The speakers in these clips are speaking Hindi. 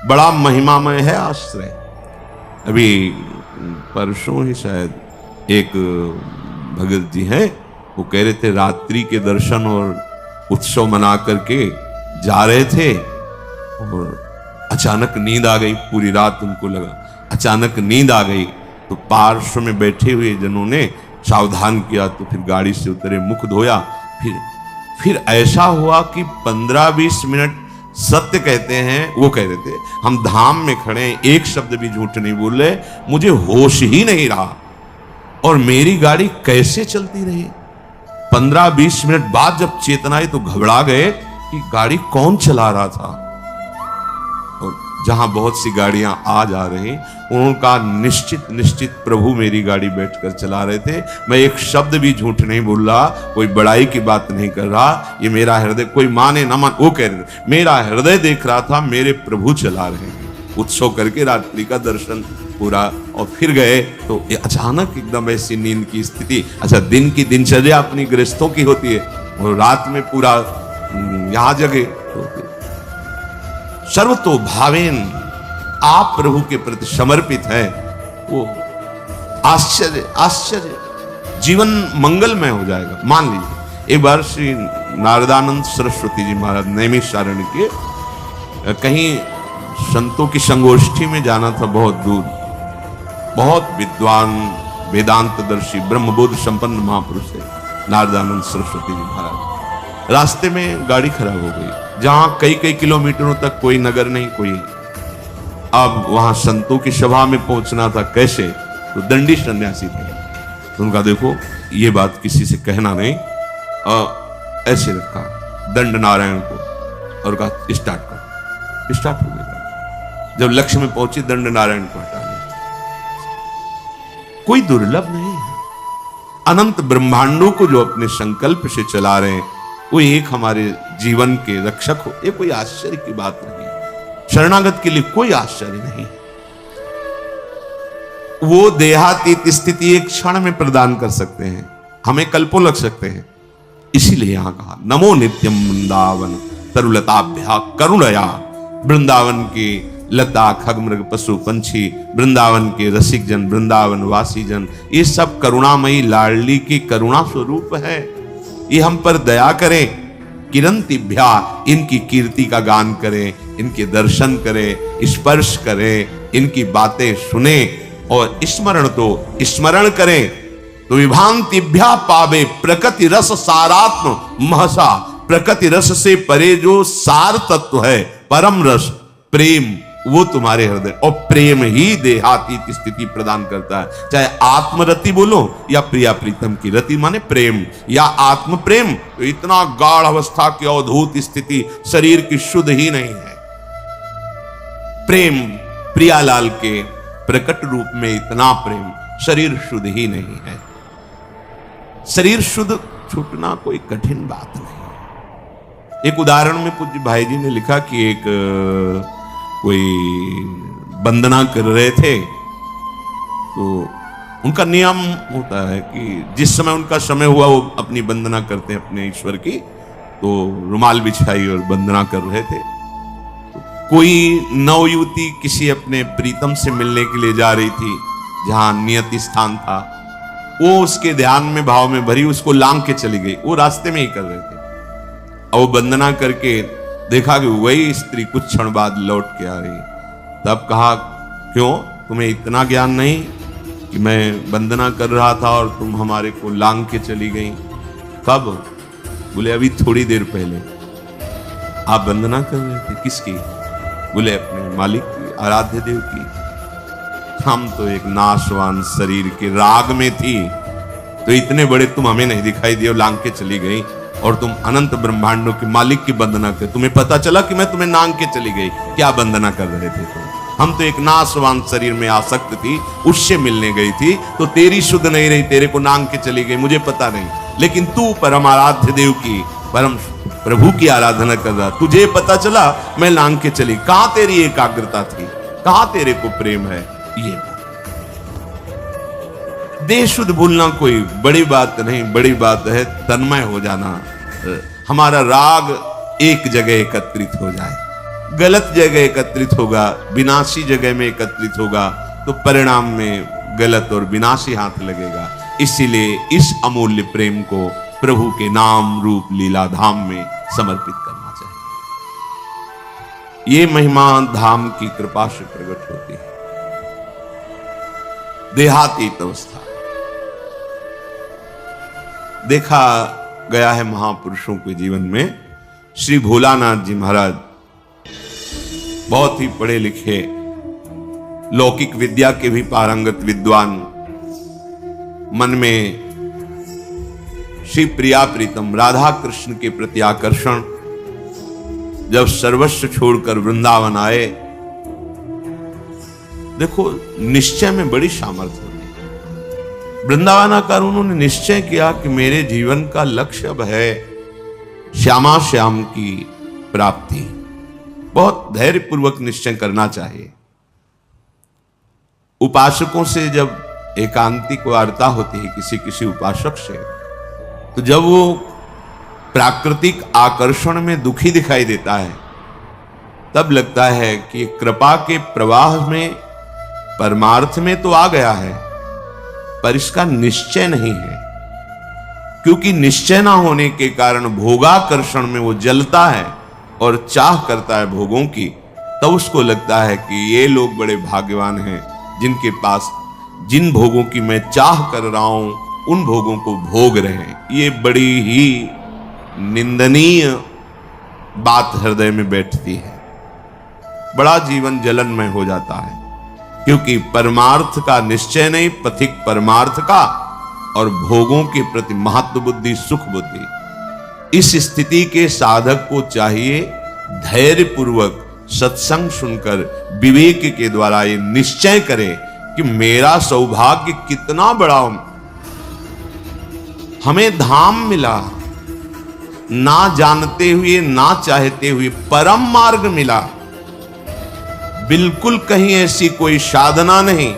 बड़ा महिमामय है आश्रय। अभी परसों ही शायद एक भगत जी हैं, वो कह रहे थे रात्रि के दर्शन और उत्सव मना करके जा रहे थे और अचानक नींद आ गई। पूरी रात उनको लगा अचानक नींद आ गई, तो पार्श्व में बैठे हुए जनों ने सावधान किया, तो फिर गाड़ी से उतरे, मुख धोया। फिर ऐसा हुआ कि 15-20 मिनट सत्य कहते हैं, वो कह रहे थे हम धाम में खड़े हैं, एक शब्द भी झूठ नहीं बोले, मुझे होश ही नहीं रहा और मेरी गाड़ी कैसे चलती रही। 15-20 मिनट बाद जब चेतना आई तो घबरा गए कि गाड़ी कौन चला रहा था। और जहां बहुत सी गाड़ियां आ जा रही, उनका निश्चित प्रभु मेरी गाड़ी बैठकर चला रहे थे। मैं एक शब्द भी झूठ नहीं बोल रहा, कोई बड़ाई की बात नहीं कर रहा। ये मेरा हृदय, कोई माने ना मान, वो कह रहे थे मेरा हृदय देख रहा था मेरे प्रभु चला रहे हैं। उत्सव करके रात्रि का दर्शन पूरा और फिर गए, तो अचानक एकदम ऐसी नींद की स्थिति। अच्छा, दिन की दिनचर्या अपनी गृहस्थों की होती है और रात में पूरा यहां जगे। सर्वतो भावेन आप प्रभु के प्रति समर्पित है, वो आश्चर्य जीवन मंगलमय हो जाएगा। मान लीजिए एक बार श्री नारदानंद सरस्वती जी महाराज नैमिषारण्य के कहीं संतों की संगोष्ठी में जाना था, बहुत दूर। बहुत विद्वान वेदांतदर्शी ब्रह्मबोध संपन्न महापुरुष है नारदानंद सरस्वती जी महाराज। रास्ते में गाड़ी खराब हो गई, जहां कई किलोमीटरों तक कोई नगर नहीं, कोई। अब वहां संतों की सभा में पहुंचना था, कैसे? तो दंडी सन्यासी थे, तो उनका देखो ये बात किसी से कहना नहीं, ऐसे रखा दंड नारायण को और कहा स्टार्ट कर। स्टार्ट हो गया। जब लक्ष्य में पहुंची दंड नारायण को हटा लिया। कोई दुर्लभ नहीं है। अनंत ब्रह्मांडों को जो अपने संकल्प से चला रहे हैं, वो एक हमारे जीवन के रक्षक हो, ये कोई आश्चर्य की बात नहीं। शरणागत के लिए कोई आश्चर्य नहीं। वो देहातीत स्थिति एक क्षण में प्रदान कर सकते हैं, हमें कल्पों लग सकते हैं। इसीलिए यहां कहा नमो नित्यम वृंदावन तरुलताभ्या करुणया। वृंदावन की लता खगमृग पशु पंछी, वृंदावन के रसिक जन, वृंदावन वासी जन, ये सब करुणामयी लाडली की करुणा स्वरूप है। ये हम पर दया करें। किरंतिभ्या, इनकी कीर्ति का गान करें, इनके दर्शन करें, स्पर्श करें, इनकी बातें सुने और स्मरण करें तो विभांतिभ्या पावे प्रकृति रस सारात्म महसा। प्रकृति रस से परे जो सार तत्व है, परम रस प्रेम, वो तुम्हारे हृदय, और प्रेम ही देहातीत स्थिति प्रदान करता है। चाहे आत्मरति बोलो या प्रिया प्रीतम की रति, माने प्रेम या आत्म प्रेम, तो इतना गाढ़ अवस्था की अवधूत स्थिति शरीर की शुद्ध ही नहीं है। प्रेम प्रियालाल के प्रकट रूप में इतना प्रेम, शरीर शुद्ध ही नहीं है। शरीर शुद्ध छूटना कोई कठिन बात नहीं। एक उदाहरण में पूज्य भाई जी ने लिखा कि एक कोई वंदना कर रहे थे, तो उनका नियम होता है कि जिस समय उनका समय हुआ वो अपनी वंदना करते हैं अपने ईश्वर की। तो रुमाल बिछाई और वंदना कर रहे थे। तो कोई नवयुवती किसी अपने प्रीतम से मिलने के लिए जा रही थी, जहां नियति स्थान था। वो उसके ध्यान में भाव में भरी उसको लांग के चली गई। वो रास्ते में ही कर रहे थे और वो वंदना करके देखा कि वही स्त्री कुछ क्षण बाद लौट के आ रही। तब कहा क्यों, तुम्हें इतना ज्ञान नहीं कि मैं वंदना कर रहा था और तुम हमारे को लांग के चली गई? कब? बोले अभी थोड़ी देर पहले। आप वंदना कर रहे थे किसकी? बोले अपने मालिक की, आराध्य देव की। हम तो एक नाशवान शरीर के राग में थी, तो इतने बड़े तुम हमें नहीं दिखाई दिए, लांग के चली गई, और तुम अनंत ब्रह्मांडों के मालिक की वंदना कर, तुम्हें पता चला कि मैं तुम्हें नांग के चली गई। क्या वंदना कर रहे थे तुम? हम तो एक नाशवान शरीर में आसक्त थी, उससे मिलने गई थी, तो तेरी शुद्ध नहीं रही, तेरे को नांग के चली गई, मुझे पता नहीं। लेकिन तू परम आराध्य देव की, परम प्रभु की आराधना कर रहा, तुझे पता चला मैं नांग के चली। कहां तेरी एकाग्रता थी, कहां तेरे को प्रेम है? ये देह शुद्ध भूलना कोई बड़ी बात नहीं, बड़ी बात है तन्मय हो जाना। हमारा राग एक जगह एकत्रित हो जाए, गलत जगह एकत्रित होगा, विनाशी जगह में एकत्रित होगा, तो परिणाम में गलत और विनाशी हाथ लगेगा। इसीलिए इस अमूल्य प्रेम को प्रभु के नाम रूप लीला धाम में समर्पित करना चाहिए। ये महिमा धाम की कृपा से प्रकट होती है। देहातीत अवस्था देखा गया है महापुरुषों के जीवन में। श्री भोलानाथ जी महाराज बहुत ही पढ़े लिखे, लौकिक विद्या के भी पारंगत विद्वान, मन में श्री प्रिया प्रीतम राधा कृष्ण के प्रति आकर्षण, जब सर्वस्व छोड़कर वृंदावन आए। देखो, निश्चय में बड़ी सामर्थ्य होती है। वृंदावन आकर उन्होंने निश्चय किया कि मेरे जीवन का लक्ष्य अब है श्यामा श्याम की प्राप्ति। बहुत धैर्यपूर्वक निश्चय करना चाहिए। उपासकों से जब एकांतिक वार्ता होती है किसी किसी उपासक से, तो जब वो प्राकृतिक आकर्षण में दुखी दिखाई देता है, तब लगता है कि कृपा के प्रवाह में परमार्थ में तो आ गया है, पर इसका निश्चय नहीं है। क्योंकि निश्चय ना होने के कारण भोगाकर्षण में वो जलता है और चाह करता है भोगों की। तब उसको लगता है कि ये लोग बड़े भाग्यवान हैं जिनके पास जिन भोगों की मैं चाह कर रहा हूं, उन भोगों को भोग रहे हैं। ये बड़ी ही निंदनीय बात हृदय में बैठती है। बड़ा जीवन जलनमय हो जाता है, क्योंकि परमार्थ का निश्चय नहीं, पथिक परमार्थ का, और भोगों के प्रति महत्व बुद्धि, सुख बुद्धि। इस स्थिति के साधक को चाहिए धैर्य पूर्वक सत्संग सुनकर विवेक के द्वारा ये निश्चय करे कि मेरा सौभाग्य कितना बड़ा, हमें धाम मिला, ना जानते हुए ना चाहते हुए परम मार्ग मिला। बिल्कुल कहीं ऐसी कोई साधना नहीं,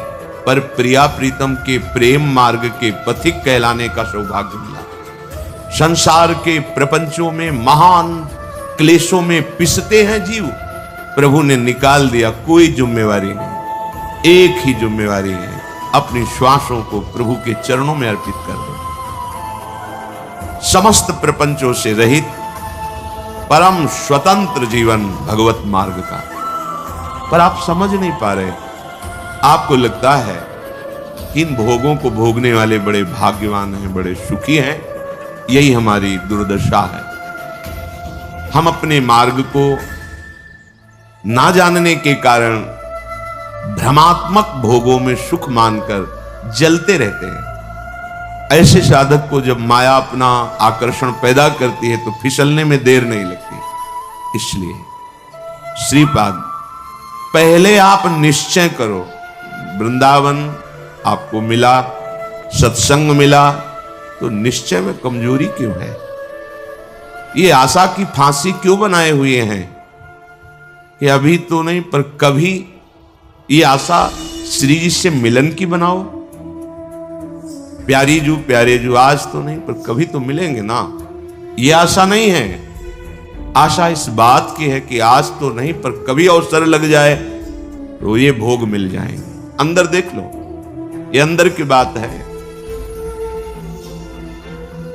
पर प्रिया प्रीतम के प्रेम मार्ग के पथिक कहलाने का सौभाग्य मिला। संसार के प्रपंचों में महान क्लेशों में पिसते हैं जीव, प्रभु ने निकाल दिया। कोई जिम्मेवारी नहीं, एक ही जिम्मेवारी है, अपनी श्वासों को प्रभु के चरणों में अर्पित कर दो। समस्त प्रपंचों से रहित परम स्वतंत्र जीवन भगवत मार्ग का। पर आप समझ नहीं पा रहे। आपको लगता है कि इन भोगों को भोगने वाले बड़े भाग्यवान हैं, बड़े सुखी हैं। यही हमारी दुर्दशा है। हम अपने मार्ग को ना जानने के कारण भ्रमात्मक भोगों में सुख मानकर जलते रहते हैं। ऐसे साधक को जब माया अपना आकर्षण पैदा करती है तो फिसलने में देर नहीं लगती। इसलिए श्रीपाद, पहले आप निश्चय करो। वृंदावन आपको मिला, सत्संग मिला, तो निश्चय में कमजोरी क्यों है? ये आशा की फांसी क्यों बनाए हुए हैं कि अभी तो नहीं पर कभी? ये आशा श्री जी से मिलन की बनाओ। प्यारी जू प्यारे जू, आज तो नहीं पर कभी तो मिलेंगे ना। ये आशा नहीं है। आशा इस बात की है कि आज तो नहीं पर कभी अवसर लग जाए तो ये भोग मिल जाएंगे। अंदर देख लो, ये अंदर की बात है।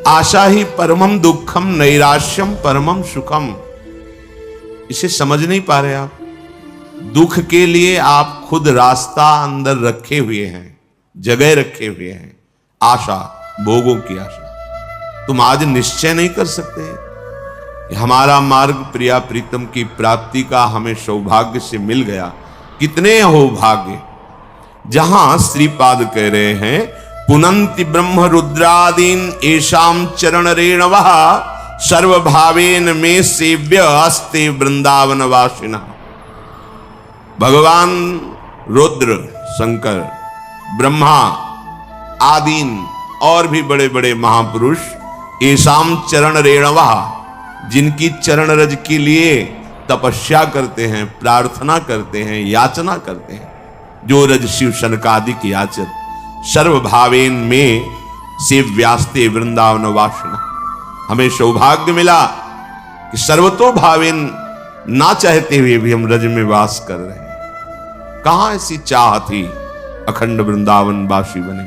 आशा ही परमम दुखम, नैराश्यम परमम सुखम। इसे समझ नहीं पा रहे आप। दुख के लिए आप खुद रास्ता अंदर रखे हुए हैं, जगह रखे हुए हैं। आशा, भोगों की आशा। तुम आज निश्चय नहीं कर सकते हमारा मार्ग प्रिया प्रीतम की प्राप्ति का हमें सौभाग्य से मिल गया। कितने हो भाग्य। जहां श्रीपाद कह रहे हैं, पुनंति ब्रह्म रुद्रादीन एशाम चरण रेणवः सर्वभावेन में सेव्य अस्ते वृंदावन वासिना। भगवान रुद्र, शंकर, ब्रह्मा आदीन और भी बड़े बड़े महापुरुष एशाम चरण रेणवः, जिनकी चरण रज के लिए तपस्या करते हैं, प्रार्थना करते हैं, याचना करते हैं, जो रज शिव शनकादिक याचक, सर्वभावेन में सेव्यास्ते वृंदावन वासिना। हमें सौभाग्य मिला कि सर्वतो भावेन ना चाहते हुए भी हम रज में वास कर रहे हैं। कहां ऐसी चाह थी अखंड वृंदावन वासी बने,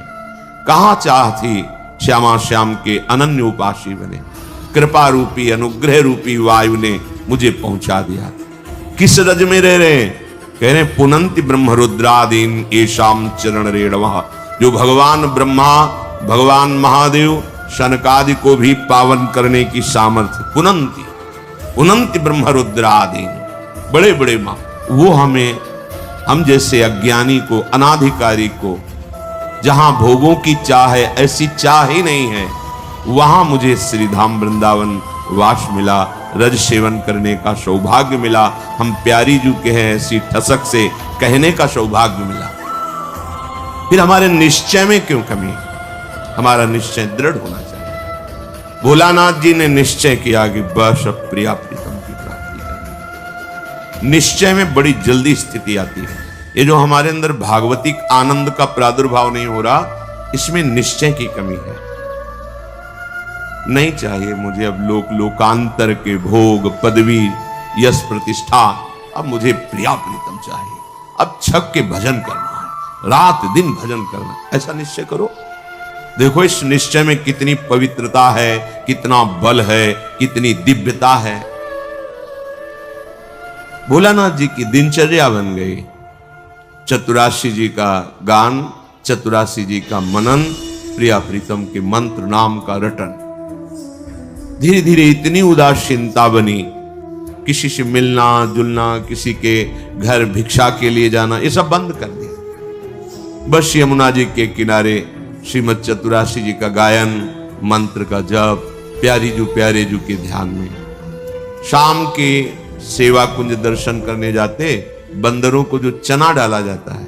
कहां चाह थी श्यामा श्याम के अनन्य उपासी बने। कृपा रूपी अनुग्रह रूपी वायु ने मुझे पहुंचा दिया। किस रज में रह रहे हैं? कह रहे पुनंति ब्रह्म रुद्रादीन येषाम चरण रेणवः, जो भगवान ब्रह्मा भगवान महादेव शनकादि को भी पावन करने की सामर्थ्य, पुनंति पुनंति ब्रह्म रुद्रादीन, बड़े बड़े मां, वो हमें, हम जैसे अज्ञानी को, अनाधिकारी को, जहां भोगों की चाह है, ऐसी चाह ही नहीं है, वहां मुझे श्रीधाम वृंदावन वास मिला, रज सेवन करने का सौभाग्य मिला। हम प्यारी जू के हैं ऐसी ठसक से कहने का सौभाग्य मिला। फिर हमारे निश्चय में क्यों कमी है? हमारा निश्चय दृढ़ होना चाहिए। भोलानाथ जी ने निश्चय किया कि बस अब प्रिया प्रीतम की प्राप्ति करनी। निश्चय में बड़ी जल्दी स्थिति आती है। ये जो हमारे अंदर भागवतिक आनंद का प्रादुर्भाव नहीं हो रहा, इसमें निश्चय की कमी है। नहीं चाहिए मुझे अब लोकांतर के भोग, पदवी, यश, प्रतिष्ठा, अब मुझे प्रिया प्रीतम चाहिए। अब छक के भजन करना है, रात दिन भजन करना, ऐसा निश्चय करो। देखो इस निश्चय में कितनी पवित्रता है, कितना बल है, कितनी दिव्यता है। भोलानाथ जी की दिनचर्या बन गई। चतुराशी जी का गान, चतुराशी जी का मनन, प्रिया प्रीतम के मंत्र नाम का रटन। धीरे धीरे इतनी उदासीनता बनी, किसी से मिलना जुलना, किसी के घर भिक्षा के लिए जाना, ये सब बंद कर दिया। बस यमुना जी के किनारे श्रीमद चतुराशी जी का गायन, मंत्र का जप, प्यारे जू के ध्यान में। शाम के सेवा कुंज दर्शन करने जाते, बंदरों को जो चना डाला जाता है,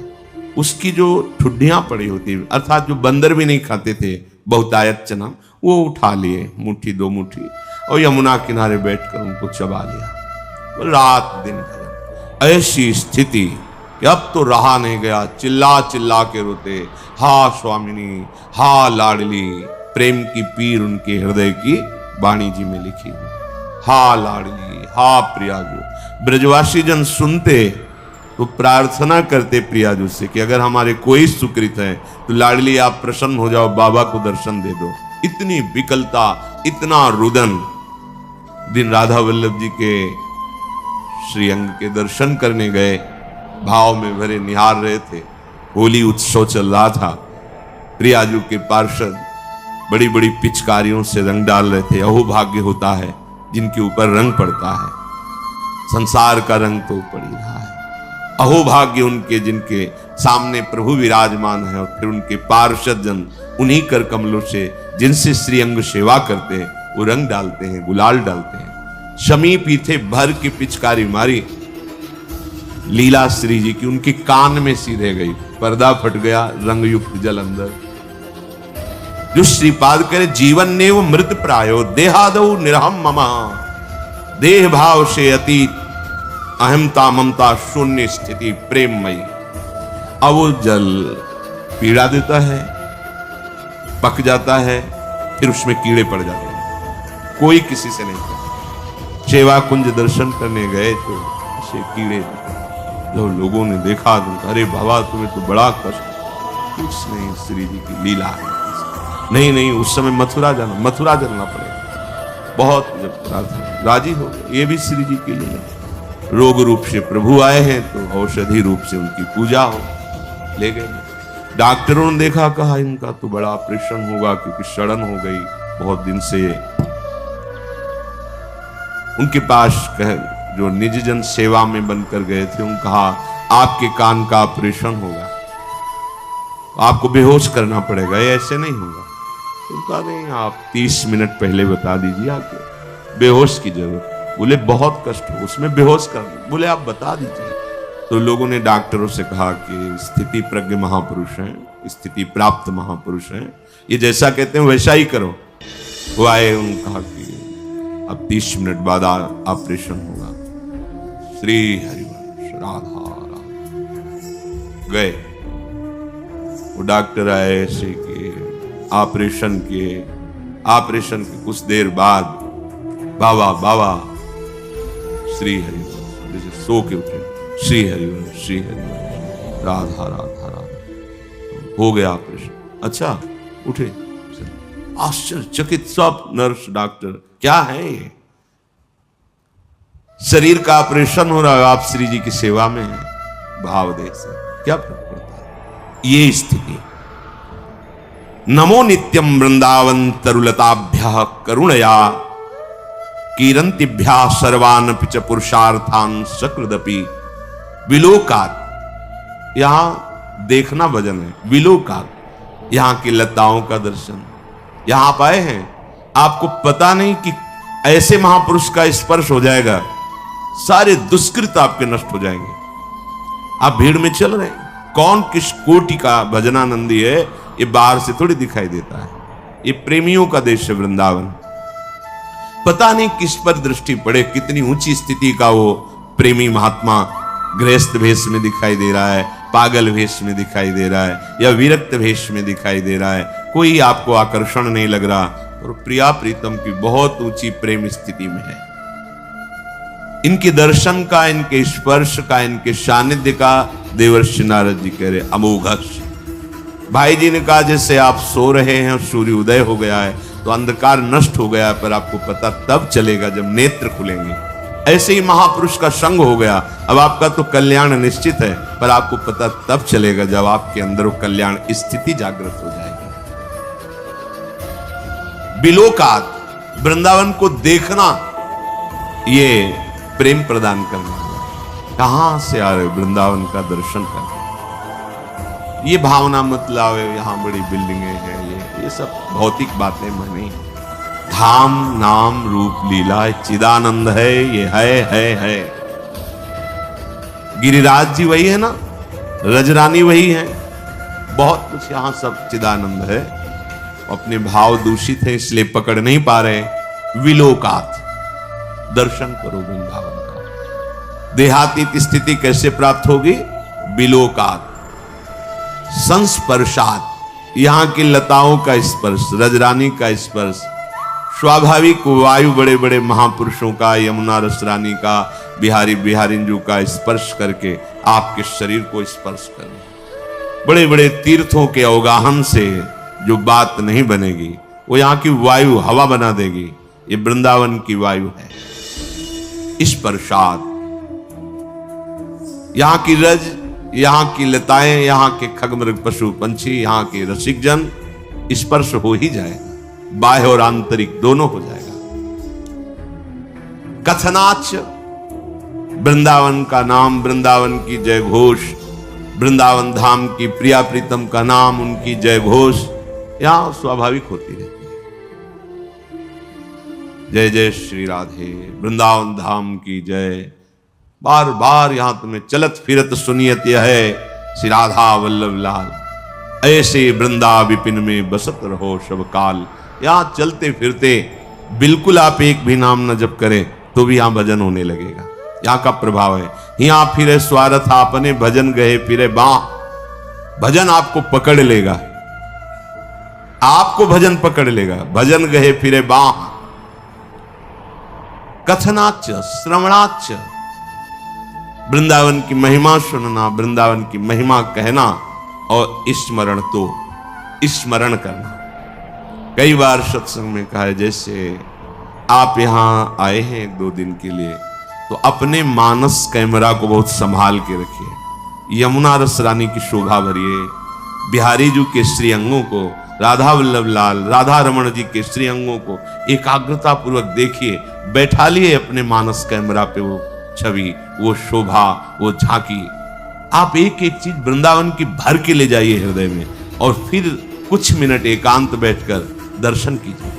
उसकी जो ठुड्डियां पड़ी होती, अर्थात जो बंदर भी नहीं खाते थे, बहुतायत चना, वो उठा लिए मुट्ठी दो मुट्ठी और यमुना किनारे बैठकर उनको चबा लिया। रात दिन भजन। ऐसी स्थिति कि अब तो रहा नहीं गया, चिल्ला चिल्ला के रोते, हा स्वामिनी, हा लाडली। प्रेम की पीर उनके हृदय की वाणी जी में लिखी, हा लाडली, हा प्रियाजू। ब्रजवासी जन सुनते तो प्रार्थना करते प्रियाजू से कि अगर हमारे कोई सुकृत है तो लाडली आप प्रसन्न हो जाओ, बाबा को दर्शन दे दो। इतनी विकलता, इतना रुदन। दिन राधा वल्लभ जी के श्रीअंग के दर्शन करने गए, भाव में भरे निहार रहे थे। होली उत्सव चल रहा था। प्रियाजू के पार्षद बड़ी बड़ी पिचकारियों से रंग डाल रहे थे। अहो भाग्य होता है जिनके ऊपर रंग पड़ता है, संसार का रंग तो पड़ ही रहा है। अहो भाग्य उनके जिनके सामने प्रभु विराजमान है, और फिर उनके पार्षद जन उन्हीं कर कमलों से जिनसे श्रीअंग सेवा करते हैं, वो रंग डालते हैं, गुलाल डालते हैं। समीप ही थे, भर की पिचकारी मारी लीला श्री जी की, उनके कान में सी रह गई, पर्दा फट गया, रंग युक्त जल अंदर। जो श्रीपाद करे जीवन ने वो मृत प्रायो, देहादौ निरहम ममा। देह भाव से अतीत, अहमता ममता शून्य स्थिति प्रेममयी। अब वो जल पीड़ा देता है, पक जाता है, फिर उसमें कीड़े पड़ जाते हैं। कोई किसी से नहीं करता। सेवा कुंज दर्शन करने गए तो ऐसे कीड़े, जो लोगों ने देखा तो अरे बाबा तुम्हें तो बड़ा कष्ट। कुछ नहीं, श्री जी की लीला है। नहीं, उस समय मथुरा जलना पड़ेगा। बहुत जब प्रार्थना राजी हो गए, ये भी श्री जी की लीला। रोग रूप से प्रभु आए हैं तो औषधि रूप से उनकी पूजा हो, ले गए। डॉक्टरों ने देखा, कहा इनका तो बड़ा ऑपरेशन होगा क्योंकि सड़न हो गई बहुत दिन से। उनके पास जो निज जन सेवा में बनकर गए थे, उन्होंने कहा आपके कान का ऑपरेशन होगा, आपको बेहोश करना पड़ेगा, ये ऐसे नहीं होगा। तो कहा नहीं, आप 30 मिनट पहले बता दीजिए आपको बेहोश की जरूरत। बोले बहुत कष्ट हो, उसमें बेहोश कर दो। बोले आप बता दीजिए। तो लोगों ने डॉक्टरों से कहा कि स्थिति प्रज्ञ महापुरुष हैं, स्थिति प्राप्त महापुरुष हैं, ये जैसा कहते हैं वैसा ही करो। वो आए, उन्होंने कहा कि अब 30 मिनट बाद ऑपरेशन होगा। श्री हरिवंश राधा गए। वो डॉक्टर आए ऐसे कि ऑपरेशन के कुछ देर बाद बाबा श्री हरिवंश चुपके से सो के उठे, श्री हरिवंश श्री हरिवंश, राधा राधा राधा, हो गया ऑपरेशन। अच्छा उठे, आश्चर्यचकित सब नर्स डॉक्टर, क्या है ये, शरीर का ऑपरेशन हो रहा है, आप श्री जी की सेवा में है, भावदेह से क्या फर्क पड़ता है। ये स्थिति। नमो नित्यम वृंदावन तरुलताभ्यः करुणया कीरंतिभ्यः सर्वान् पिच पुरुषार्थान् सकृदपि विलोकात्। यहां देखना भजन है, विलोकात्, यहां की लताओं का दर्शन। यहां आप आए हैं, आपको पता नहीं कि ऐसे महापुरुष का स्पर्श हो जाएगा, सारे दुष्कृत आपके नष्ट हो जाएंगे। आप भीड़ में चल रहे हैं, कौन किस कोटि का भजनानंदी है ये बाहर से थोड़ी दिखाई देता है। ये प्रेमियों का देश है वृंदावन। पता नहीं किस पर दृष्टि पड़े, कितनी ऊंची स्थिति का वो प्रेमी महात्मा गृहस्थ भेष में दिखाई दे रहा है, पागल भेष में दिखाई दे रहा है, या विरक्त भेष में दिखाई दे रहा है, कोई आपको आकर्षण नहीं लग रहा, और प्रिया प्रीतम की बहुत ऊंची प्रेम स्थिति में है। इनके दर्शन का, इनके स्पर्श का, इनके सानिध्य का देवर्षि नारद जी कह रहे अमोघश। भाई जी ने कहा जैसे आप सो रहे हैं और सूर्य उदय हो गया है तो अंधकार नष्ट हो गया, पर आपको पता तब चलेगा जब नेत्र खुलेंगे। ऐसे ही महापुरुष का संग हो गया, अब आपका तो कल्याण निश्चित है, पर आपको पता तब चलेगा जब आपके अंदर कल्याण स्थिति जागृत हो जाएगी। बिलोकात, वृंदावन को देखना, ये प्रेम प्रदान करना। कहां से आ रहे, वृंदावन का दर्शन करना। ये भावना मत लाओ यहां बड़ी बिल्डिंगें हैं, ये सब भौतिक बातें मानी। धाम नाम रूप लीला चिदानंद है, ये है। गिरिराज जी वही है ना, रजरानी वही है, बहुत कुछ यहां सब चिदानंद है। अपने भाव दूषित है इसलिए पकड़ नहीं पा रहे। विलोकात, दर्शन करो वृंदावन का। देहातीत स्थिति कैसे प्राप्त होगी? विलोकात, संस्पर्शात, यहां की लताओं का स्पर्श, रजरानी का स्पर्श, स्वाभाविक वायु बड़े बड़े महापुरुषों का, यमुना रसरानी का, बिहारी बिहारिंजू का स्पर्श करके आपके शरीर को स्पर्श करें। बड़े बड़े तीर्थों के अवगाहन से जो बात नहीं बनेगी वो यहां की वायु हवा बना देगी। ये वृंदावन की वायु है। स्पर्शात, यहां की रज, यहां की लताएं, यहां के खगमृग पशु पंछी, यहां के रसिक जन, स्पर्श हो ही जाएगा, बाह्य और आंतरिक दोनों हो जाएगा। कथनाच, वृंदावन का नाम, वृंदावन की जय घोष, वृंदावन धाम की प्रिया प्रीतम का नाम, उनकी जय घोष यहां स्वाभाविक होती रहती है। जय जय श्री राधे, वृंदावन धाम की जय। बार बार यहां तुम्हें चलत फिरत सुनियत है, श्री राधा वल्लभ लाल। ऐसे वृंदा विपिन में बसत रहो शब काल। यहां चलते फिरते बिल्कुल आप एक भी नाम न जप करें तो भी यहां भजन होने लगेगा। यहां का प्रभाव है। यहां फिरे स्वार्थ आपने, भजन गए फिरे बाह। भजन आपको पकड़ लेगा, आपको भजन पकड़ लेगा। भजन गए फिरे बाह। कथनाच, श्रवणाच, वृंदावन की महिमा सुनना, वृंदावन की महिमा कहना, और स्मरण तो स्मरण करना। कई बार सत्संग में कहा है, जैसे आप यहां आए हैं 1-2 दिन के लिए तो अपने मानस कैमरा को बहुत संभाल के रखिए। यमुना रस रानी की शोभा भरिए, बिहारी जी के श्री अंगों को, राधा वल्लभ लाल, राधा रमण जी के श्री अंगों को एकाग्रता पूर्वक देखिए। बैठा लिए अपने मानस कैमरा पे वो छवि, वो शोभा, वो झांकी। आप एक एक चीज वृंदावन की भर के ले जाइए हृदय में, और फिर कुछ मिनट एकांत बैठकर दर्शन कीजिए।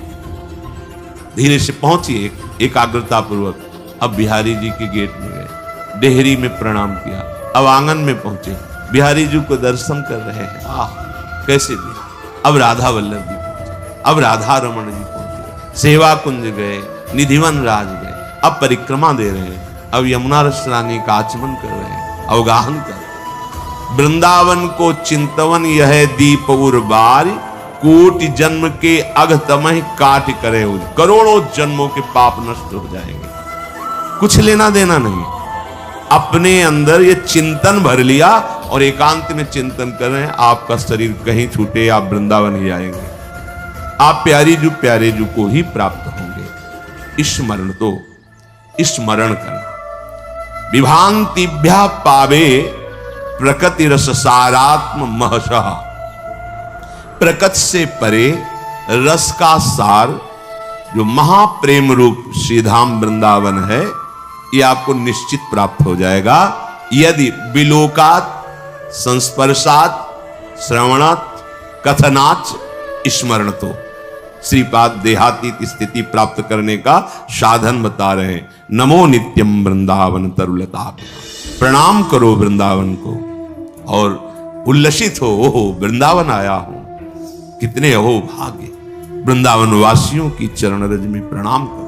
धीरे से पहुंचिए एकाग्रता पूर्वक। अब बिहारी जी के गेट में गए, डेहरी में प्रणाम किया, अब आंगन में पहुंचे, बिहारी जी को दर्शन कर रहे हैं। आह कैसे भी। अब राधा वल्लभ जी पहुंचे, अब राधा रमण जी पहुंचे, सेवा कुंज गए, निधिवन राज गए, अब परिक्रमा दे रहे हैं, अब यमुना रस रानी का आचमन कर रहे हैं, अवगाहन कर। वृंदावन को चिंतवन यह दीप उर्बार, कोटि जन्म के अघतमह काट करे, करोड़ों जन्मों के पाप नष्ट हो जाएंगे। कुछ लेना देना नहीं, अपने अंदर ये चिंतन भर लिया और एकांत में चिंतन कर रहे हैं, आपका शरीर कहीं छूटे, आप वृंदावन ही आएंगे, आप प्यारे जू को ही प्राप्त होंगे। स्मरण तो स्मरण करना। विभांतिभ्या पावे प्रकृति रस सारात्म महशः, प्रकृति से परे रस का सार जो महाप्रेम रूप श्रीधाम वृंदावन है, ये आपको निश्चित प्राप्त हो जाएगा यदि विलोकात, संस्पर्शात, श्रवणात, कथनाच, स्मरण तो। श्रीपाद देहातीत स्थिति प्राप्त करने का साधन बता रहे हैं। नमो नित्यम वृंदावन तरुलता, प्रणाम करो वृंदावन को और उल्लसित हो, ओहो वृंदावन आया हूं, कितने हो भाग्य। वृंदावन वासियों की चरण रज में प्रणाम करो।